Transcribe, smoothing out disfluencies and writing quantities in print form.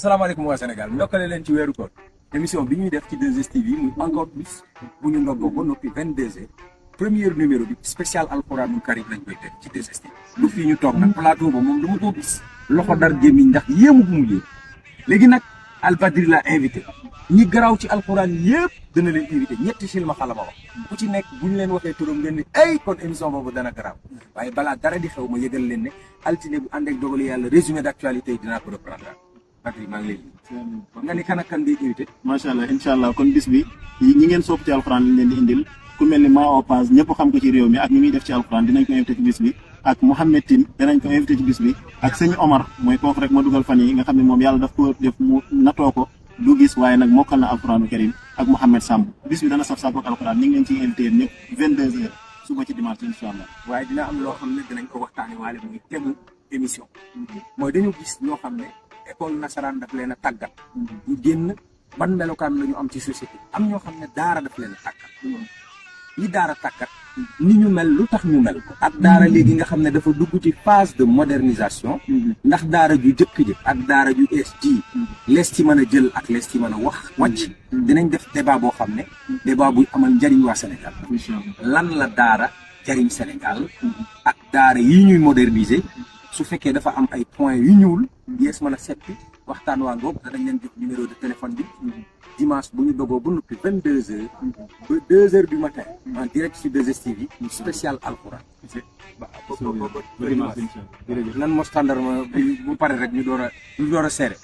salaamaaleykum waa Sénégal ndokkale leen ci weeru koor émission bi ñuy def ci 2STV muy encore plus bu ñu ndoggoo ba noppi 22h premier numéro bi spécial alxuraanul karim lañ koy def ci 2STV. lu fii ñu toog nag plateau ba moom dama ko gis loxo dar gémmiñ ndax yéemu bu mu yéem léegi nag Albadri la invité ñi garaaw ci alxuraan yëpp dana leen invité ñetti silma xala ma wax ku ci nekk bu ñu leen waxee turam ngeen ni ay kon émission boobu dana garaaw waaye balaa dara di xew ma yëgal leen ne altine bu ànd ak dogalu yàlla résumé d'actualité yi dinaa ko reprendre. Badri maa ngi lay nga ni kan ak kan ngay invité. macha allah incha allah kon bis bi ñi ngeen sopp ci alxuraan lañ leen di indil ku mel ni Maa Opaz ñëpp xam ko ci réew mi ak ñi muy def ci alxuraan dinañ ko invité ci bis bi ak Mouhamed Tine dinañ ko invité ci bis bi ak sëñ Omar mooy kooku rek ma dugal fan yi nga xam ne moom yàlla daf ko def mu natoo ko du gis waaye nag mokkal na alxuraanu karim ak Mouhamed Samb bis bi dana saf saf ak alxuraan ñu ngi leen ciy invité ñëpp 22h suba ci dimanche incha allah. waaye dina am loo xam ne dinañ ko waxtaanee waale muy tegu émission mooy dañu gis ñoo xam ne école nasaraan daf leen a tàggat ñu génn ban melokaan la ñu am ci société am ñoo xam ne daara daf leen a tàggat ñi daara tàggat ni ñu mel lu tax ñu mel ko ak daara léegi nga xam ne dafa dugg ci phase de modernisation ndax daara ju jëkk ji ak daara ju ees ji lees ci mën a jël ak lees ci mën a wax wàcc dinañ def débat boo xam ne débat buy amal njariñ waa Sénégal lan la daara jariñ Sénégal ak daara yi ñuy moderniser su fekkee dafa am ay points yu ñuul yees mën a seppi waxtaan waa ngoog danañ leen jox numéro de téléphone bi dimanche bu ñu dogoo ba noppi 22h ba 2h du matin en direct sur 2STV spécial alxuraan. ba dimanche. nan moo standard ma bu pare rek ñu door a seere